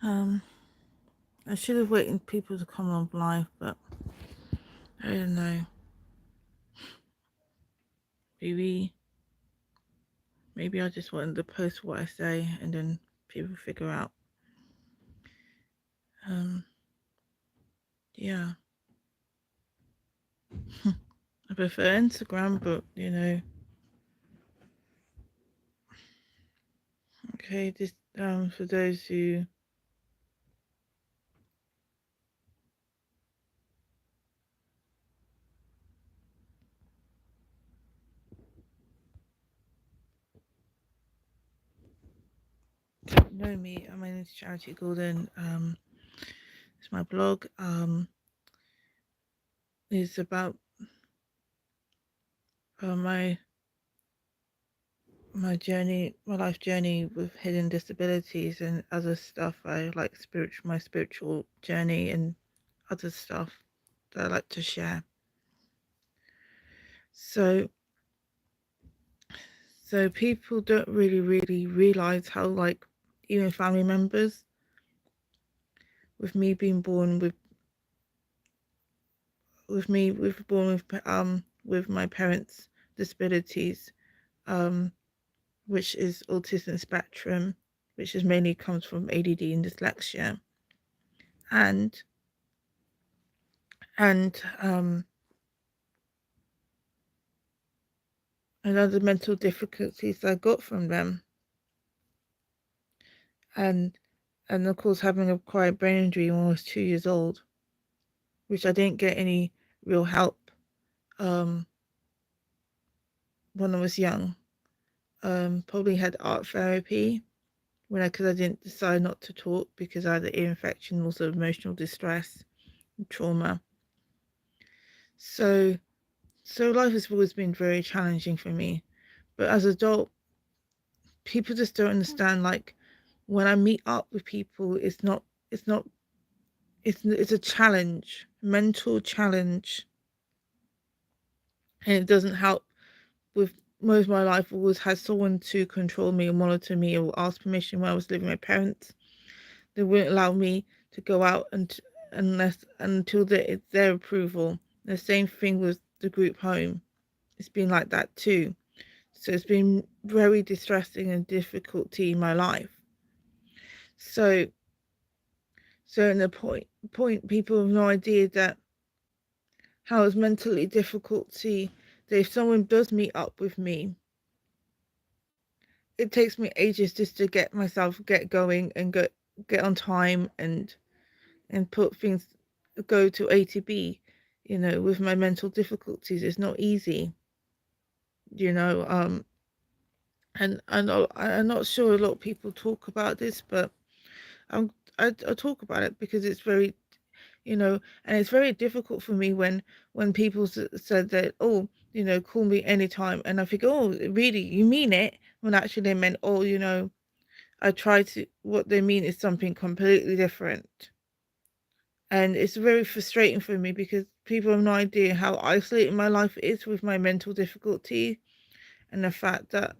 Um, I should have waited people to come on live, but I don't know. Maybe maybe I just wanted to post what I say and then people figure out. Um, yeah, I prefer Instagram, but okay. This for those who don't know me, my name is Charity Gordon. It's my blog. It's about my journey, my life journey with hidden disabilities and other stuff. I like my spiritual journey and other stuff that I like to share. So people don't really realize how, like, even family members, with me being born with my parents' disabilities, which is autism spectrum, which is mainly comes from ADD and dyslexia, and and um and other mental difficulties I got from them, and of course having acquired brain injury when I was 2 years old, which I didn't get any real help um when I was young. Probably had art therapy because I didn't decide not to talk because I had an ear infection, also emotional distress and trauma. So life has always been very challenging for me. But as an adult, people just don't understand, like, when I meet up with people, it's not it's a challenge, mental challenge, and it doesn't help. With most of my life, I always had someone to control me or monitor me or ask permission when I was living with my parents. They wouldn't allow me to go out until it's their approval. The same thing with the group home. It's been like that too. So it's been very distressing and difficulty in my life. So in the point people have no idea that how it's mentally difficulty, that if someone does meet up with me, it takes me ages just to get going and get on time and put things, go to A to B. With my mental difficulties, it's not easy. You know, and I'm not sure a lot of people talk about this, but I talk about it because it's very, and it's very difficult for me when people said that, oh, call me anytime, and I think, oh, really, you mean it? When actually they meant, oh, I try to. What they mean is something completely different. And it's very frustrating for me because people have no idea how isolating my life is with my mental difficulty, and the fact that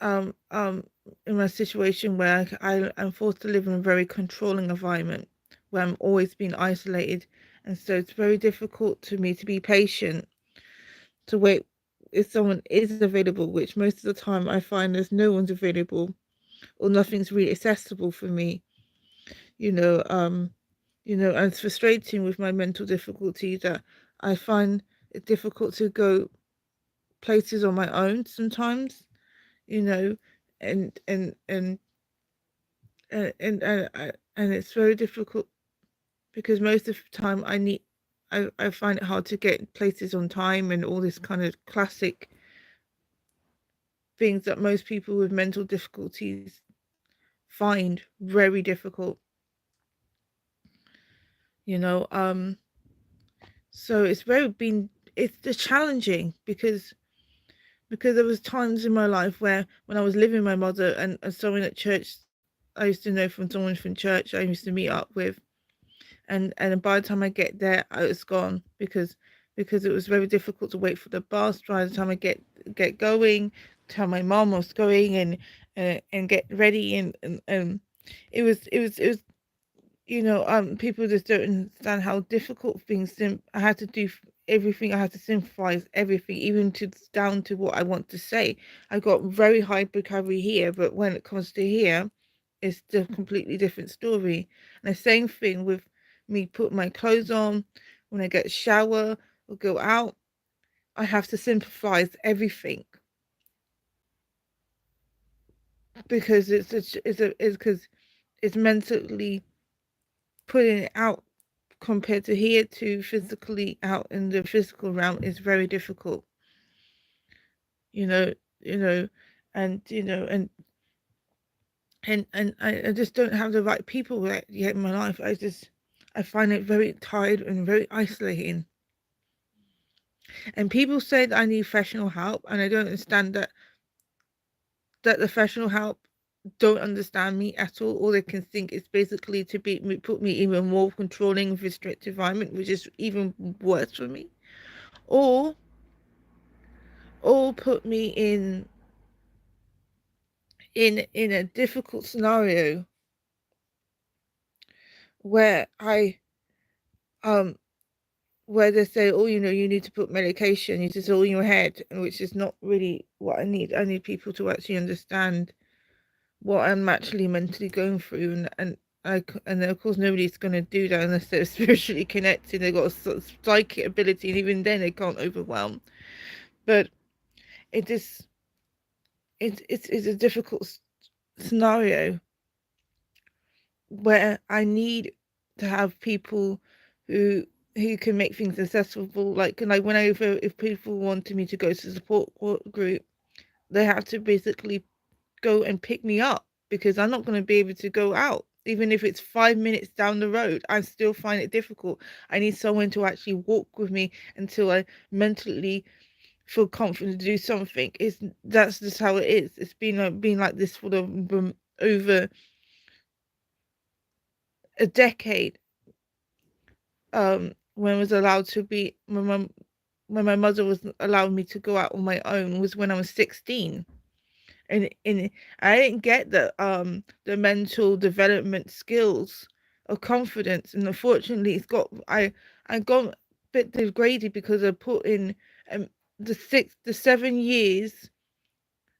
um um in my situation where I'm forced to live in a very controlling environment where I'm always being isolated, and so it's very difficult to me to be patient, to wait if someone is available, which most of the time I find there's no one's available or nothing's really accessible for me. you know um and it's frustrating with my mental difficulty that I find it difficult to go places on my own sometimes, you know and and it's very difficult because most of the time I find it hard to get places on time and all this kind of classic things that most people with mental difficulties find very difficult, you know so it's just challenging because there was times in my life where when I was living with my mother and someone at church I used to know from someone from church I used to meet up with, and by the time I get there I was gone because it was very difficult to wait for the bus. By the time I get going, tell my mom I was going and get ready, it was people just don't understand how difficult things I had to do everything. I had to sympathize everything, even to down to what I want to say. I got very high vocabulary here, but when it comes to here, it's a completely different story. And the same thing with me put my clothes on, when I get a shower or go out, I have to sympathize everything because it's because it's mentally putting it out compared to here to physically out in the physical realm is very difficult, you know, you know, and I just don't have the right people right yet in my life. I find it very tired and very isolating. And people say that I need professional help, and I don't understand that the professional help don't understand me at all. All they can think is basically to put me even more controlling, restrictive environment, which is even worse for me, or put me in a difficult scenario where I um where they say, oh, you need to put medication, it's all in your head, and which is not really what I need. I need people to actually understand what I'm actually mentally going through, and then of course nobody's going to do that unless they're spiritually connected. They've got a sort of psychic ability, and even then they can't overwhelm. But it is it's a difficult scenario where I need to have people who can make things accessible. Like, and I went over, if people wanted me to go to support group, they have to basically go and pick me up because I'm not going to be able to go out. Even if it's 5 minutes down the road, I still find it difficult. I need someone to actually walk with me until I mentally feel confident to do something. That's just how it is. It's been like this for over a decade. When I was allowed to be when my mother was allowing me to go out on my own was when I was 16. And I didn't get the mental development skills or confidence, and unfortunately I got a bit degraded because I put in um the 7 years,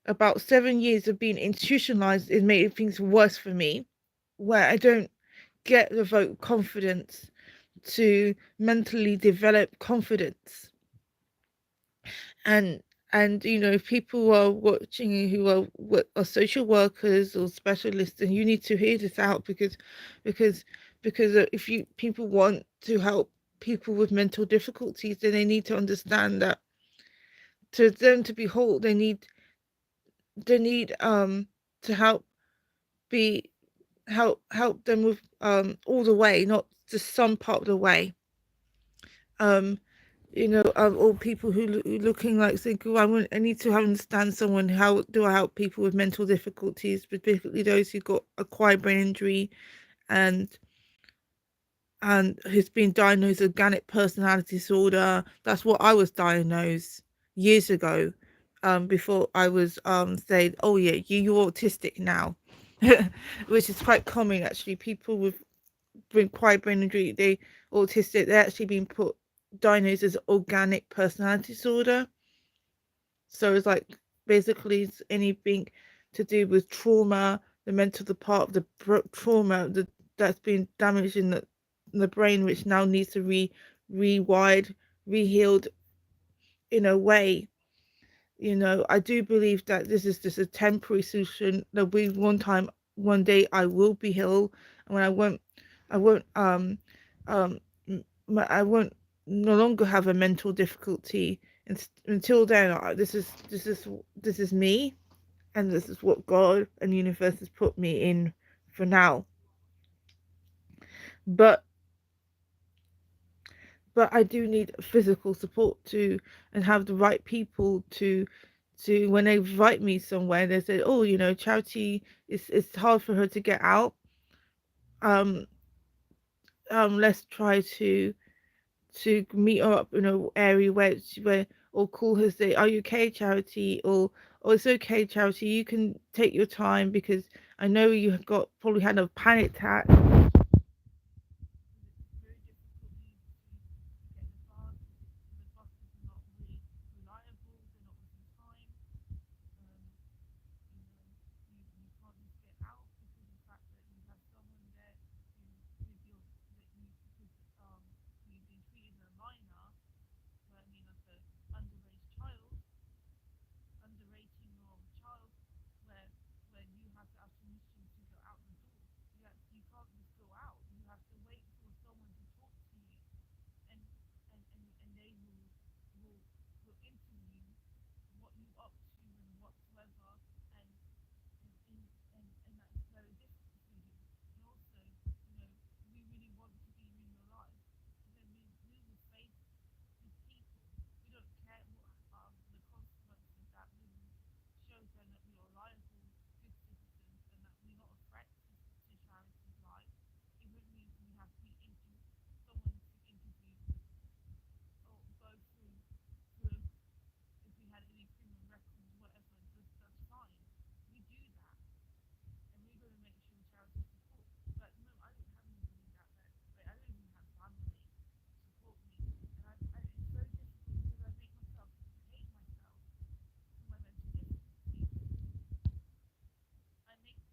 about 7 years of being institutionalized. It made things worse for me, where I don't get the vote confidence to mentally develop confidence. and if people are watching who are social workers or specialists, and you need to hear this out because if you people want to help people with mental difficulties, then they need to understand that to them to be whole, they need to be help them with all the way, not just some part of the way. um or people who looking like think, oh, I need to understand someone. How do I help people with mental difficulties, specifically those who got acquired brain injury and who's been diagnosed with organic personality disorder? That's what I was diagnosed years ago, before I was said, oh yeah, you're autistic now, which is quite common actually. People with acquired brain injury, they autistic, they're actually being put diagnosed as organic personality disorder. So it's like basically it's anything to do with trauma, the mental, the part of the trauma that's been damaged in the brain, which now needs to rewired, rehealed in a way. I do believe that this is just a temporary solution. That one day I will be healed, and when I won't um I won't no longer have a mental difficulty. And until then, this is me, and this is what God and the universe has put me in for now. But I do need physical support to, and have the right people to when they invite me somewhere, they say, oh, Charity, it's hard for her to get out. Um, let's try to meet her up in an area where or call her, say, are you okay, Charity? Or it's okay, Charity, you can take your time, because I know you have got probably had a panic attack. It's very difficult for you to get the bus. The buses are not really reliable. They're not within time. You know, you can't just get out because of the fact that you have someone there who with your that you because you've been treated as a minor, I mean as a underage child, under 18-year-old child, where you have to ask permission to go out the door. You can't just go out. You have to wait for someone to talk to you, and and they will interview what you up to and whatsoever, and and that's very difficult for you. And also, we really want to be in your life, but then we will face these people. We don't care what the consequences that we will show them that we are reliable, good citizens, and that we're not a threat to charity's life. It would mean we have to someone to interview or go through if we had any criminal records, whatever. That's fine. We do that, and we're going to make sure charity support. But no, I don't have anybody that but I don't even have family support me, and it's so difficult because I make myself hate myself for my mental difficulties. I make I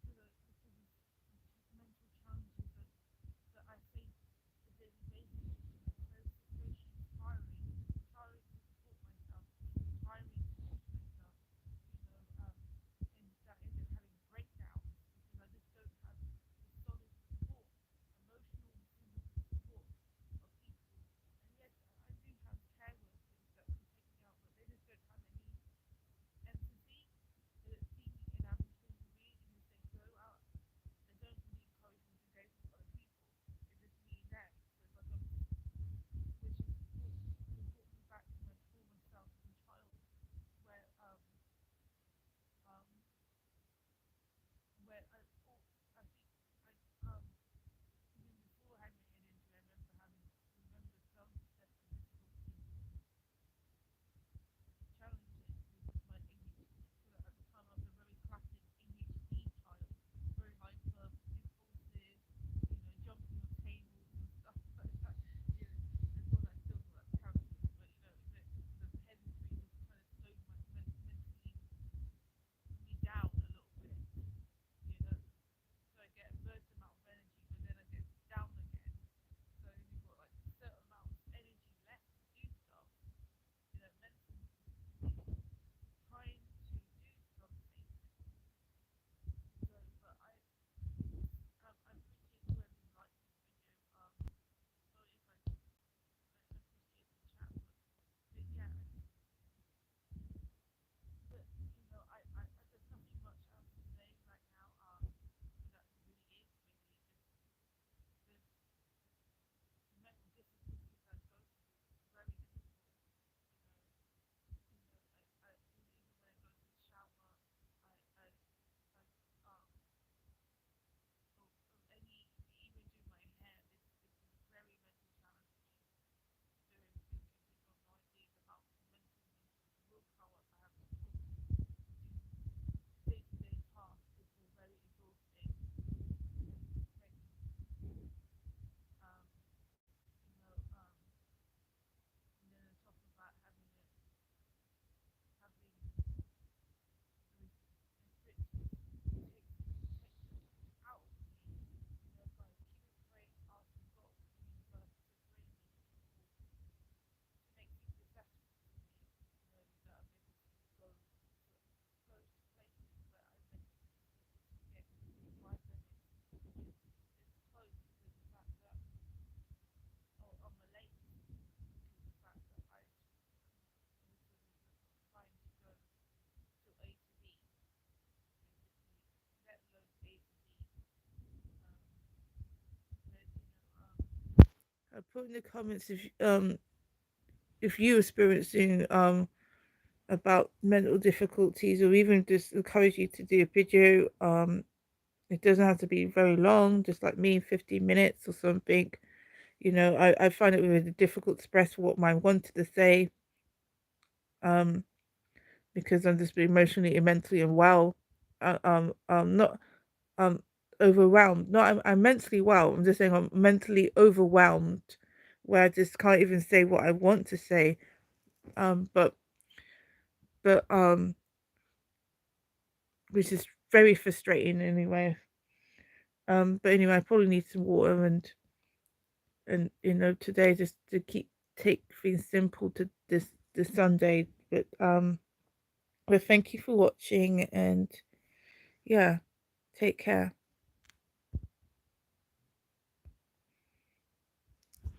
because of mental challenges that I face on a daily basis. It's very tiring, tiring to support myself, tiring to push myself, and that I end up having breakdowns because I just don't have the solid support, emotional and physical support of people. And yes, I do have care workers that can take me out, but they just don't have any empathy. They don't see me and I'm just being weird and they say go out. They don't really encourage me to go with other people. It's just me and them. So it's like which is brought me back to my trauma self as a child, where um where I think even before I had my head injury, I remember some perception difficulties challenges with my ADHD. Because at the time I was a very classic ADHD child, very hyper, impulsive, jumping on tables and stuff like that. I thought I still thought that's character, but the head injury just kind of slowed my mentally me down a little bit. So I get a burst amount of energy, but then I get down again. So you've got like a certain amount of energy left to do stuff, mentally trying to do something. So, but I appreciate whoever's liked this video. Sorry if I appreciate the chat, but yeah, but there's nothing much else to say right now. That really is really just the mental difficulties I go through. Very difficult, even when I go to the shower, I or any even do my hair. It's a very mental challenge for me to do everything. You've got no idea the amount of mental willpower I have to put to do day-to-day tasks. It's all very exhausting. Um, you know, um, and then on top of that, having restrictions takes out of me. But I keep praying, asking God, the universe, to bring me people to make these accessible to me. That I'm able to go to places where I mental difficulties get right then it's close because the fact that I'm late because the fact that I literally was trying to go to A to B basically, let alone A to Z. But I put in the comments if you experiencing about mental difficulties or even just encourage you to do a video. It doesn't have to be very long, just like me, 15 minutes or something. I find it really difficult to express what I wanted to say. um, because I'm just emotionally and mentally unwell. Not um overwhelmed. Not I'm mentally well. I'm just saying I'm mentally overwhelmed, where I just can't even say what I want to say. But but which is very frustrating anyway. But anyway, I probably need some water and today just to take things simple to this Sunday. But thank you for watching, and yeah, take care.